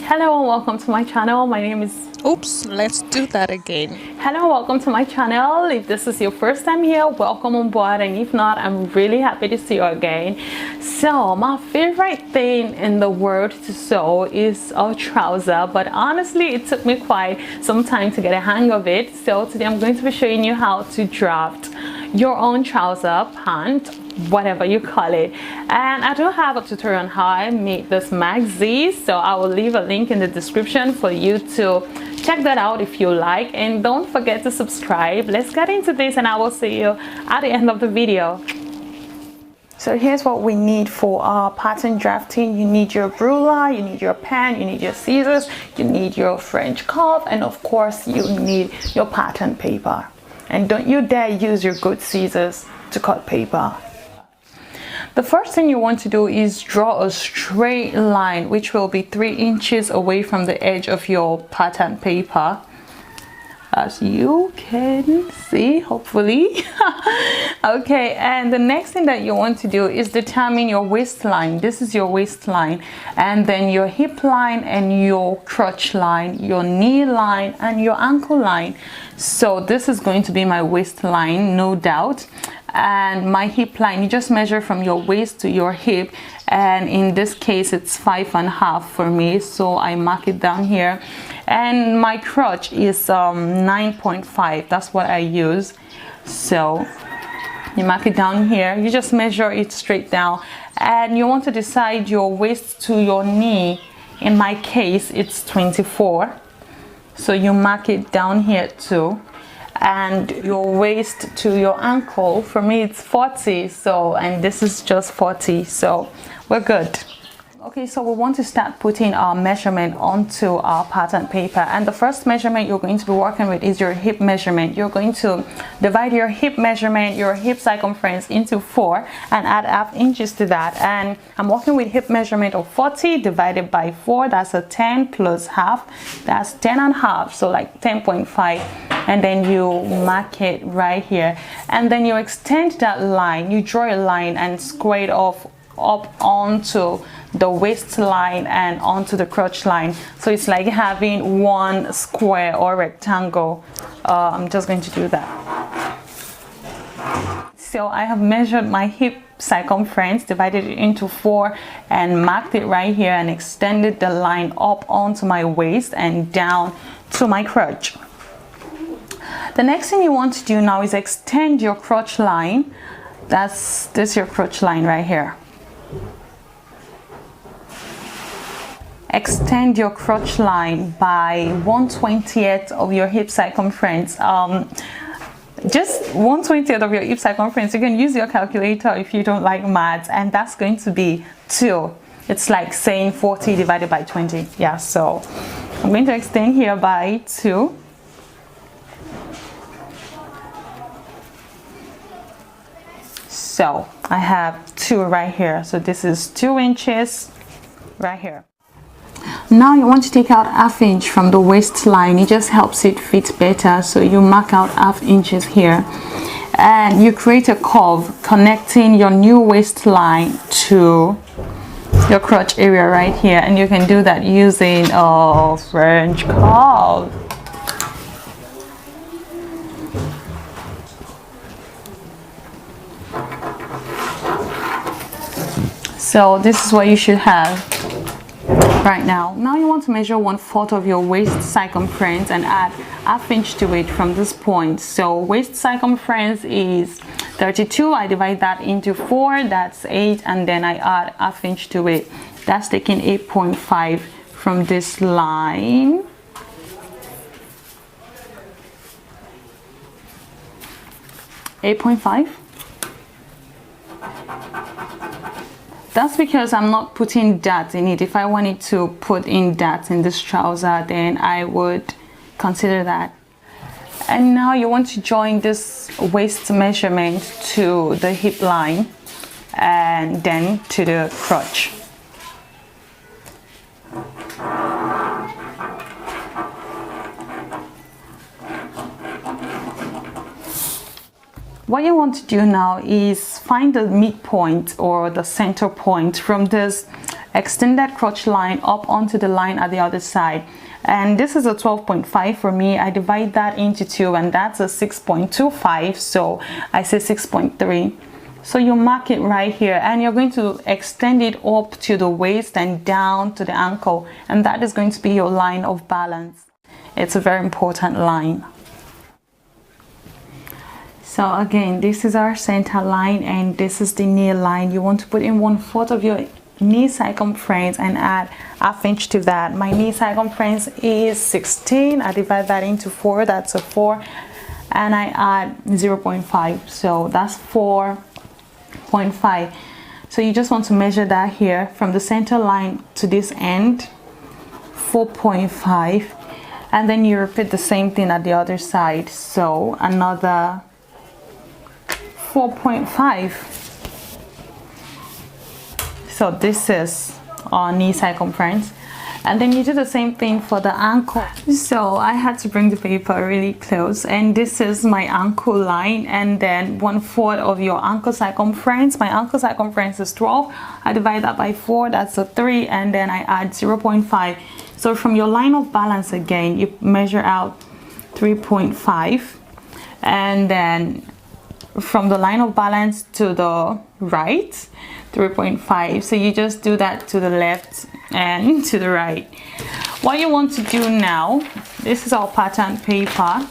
Hello and welcome to my channel. My name is... Oops, let's do that again. Hello and welcome to my channel. If this is your first time here, welcome on board, and if not, I'm really happy to see you again. So my favorite thing in the world to sew is a trouser, but honestly it took me quite some time to get a hang of it. So today I'm going to be showing you how to draft your own trouser, pant, whatever you call it. And I do have a tutorial on how I made this maxi, so I will leave a link in the description for you to check that out if you like, and don't forget to subscribe. Let's get into this and I will see you at the end of the video. So here's what we need for our pattern drafting. You need your ruler, you need your pen, you need your scissors, you need your French curve, and of course you need your pattern paper. And don't you dare use your good scissors to cut paper. The first thing you want to do is draw a straight line which will be 3 inches away from the edge of your pattern paper, as you can see, hopefully. Okay, and the next thing that you want to do is determine your waistline. This is your waistline, and then your hip line and your crotch line, your knee line and your ankle line. So this is going to be my waistline, no doubt. And my hip line, you just measure from your waist to your hip, and in this case it's 5.5 for me, so I mark it down here. And my crotch is 9.5, that's what I use. So you mark it down here, you just measure it straight down, and you want to decide your waist to your knee. In my case it's 24, so you mark it down here too. And your waist to your ankle, for me it's 40, so, and this is just 40, so we're good. Okay, so we want to start putting our measurement onto our pattern paper, and the first measurement you're going to be working with is your hip measurement. You're going to divide your hip measurement, your hip circumference, into 4 and add ½ inches to that. And I'm working with hip measurement of 40 divided by 4, that's a 10 plus half, that's 10.5, so like 10.5. And then you mark it right here, and then you extend that line, you draw a line and square it off up onto the waistline and onto the crotch line, so it's like having one square or rectangle. I'm just going to do that. So I have measured my hip circumference, divided it into 4 and marked it right here, and extended the line up onto my waist and down to my crotch. The next thing you want to do now is extend your crotch line. This your crotch line right here. Extend your crotch line by 1/20th of your hip circumference. Just 1/20th of your hip circumference. You can use your calculator if you don't like maths, and that's going to be 2. It's like saying 40 divided by 20. Yeah, so I'm going to extend here by 2. So I have 2 right here, so this is 2 inches right here. Now you want to take out ½ inch from the waistline. It just helps it fit better, so you mark out ½ inches here, and you create a curve connecting your new waistline to your crotch area right here, and you can do that using a French curve. So this is what you should have right now. Now you want to measure 1/4 of your waist circumference and add ½ inch to it from this point. So waist circumference is 32. I divide that into 4, that's 8, and then I add ½ inch to it. That's taking 8.5 from this line. .5. That's because I'm not putting darts in it. If I wanted to put in darts in this trouser, then I would consider that. And now you want to join this waist measurement to the hip line and then to the crotch. What you want to do now is find the midpoint or the center point from this extend that crotch line up onto the line at the other side. And this is a 12.5 for me. I divide that into 2, and that's a 6.25, so I say 6.3. So you mark it right here, and you're going to extend it up to the waist and down to the ankle, and that is going to be your line of balance. It's a very important line. So again, this is our center line, and this is the knee line. You want to put in 1/4 of your knee circumference and add 1/2 inch to that. My knee circumference is 16. I divide that into 4, that's a 4, and I add 0.5, so that's 4.5. So you just want to measure that here from the center line to this end, 4.5, and then you repeat the same thing at the other side, so another 4.5. So this is our knee circumference, and then you do the same thing for the ankle. So I had to bring the paper really close, and this is my ankle line, and then 1/4 of your ankle circumference. My ankle circumference is 12. I divide that by 4, that's a 3, and then I add 0.5. So from your line of balance again, you measure out 3.5, and then from the line of balance to the right, 3.5. So you just do that to the left and to the right. What you want to do now, this is our pattern paper,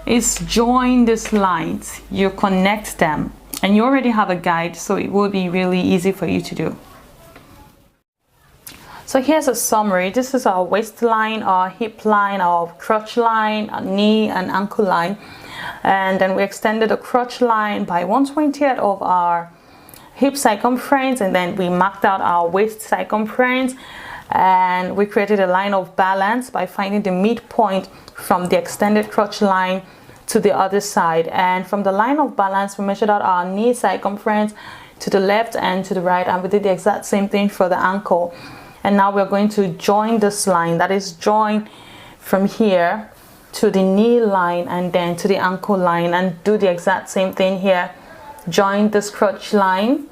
is join these lines. You connect them, and you already have a guide, so it will be really easy for you to do. So here's a summary. This is our waistline, our hip line, our crotch line, our knee and ankle line, and then we extended the crotch line by 1/20th of our hip circumference, and then we marked out our waist circumference, and we created a line of balance by finding the midpoint from the extended crotch line to the other side. And from the line of balance, we measured out our knee circumference to the left and to the right, and we did the exact same thing for the ankle. And now we're going to join this line, that is join from here to the knee line and then to the ankle line, and do the exact same thing here. Join this crotch line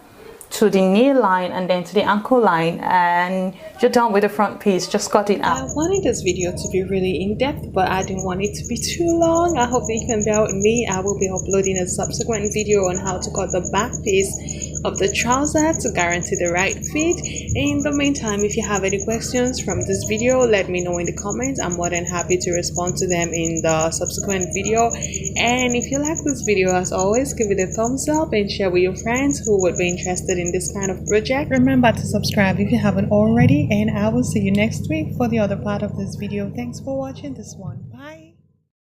to the knee line and then to the ankle line, and you're done with the front piece. Just cut it out. I wanted this video to be really in-depth, but I didn't want it to be too long. I hope that you can bear with me. I will be uploading a subsequent video on how to cut the back piece of the trouser to guarantee the right fit. In the meantime, if you have any questions from this video, let me know in the comments. I'm more than happy to respond to them in the subsequent video. And if you like this video, as always, give it a thumbs up and share with your friends who would be interested in this kind of project. Remember to subscribe if you haven't already, and I will see you next week for the other part of this video. Thanks for watching this one. Bye.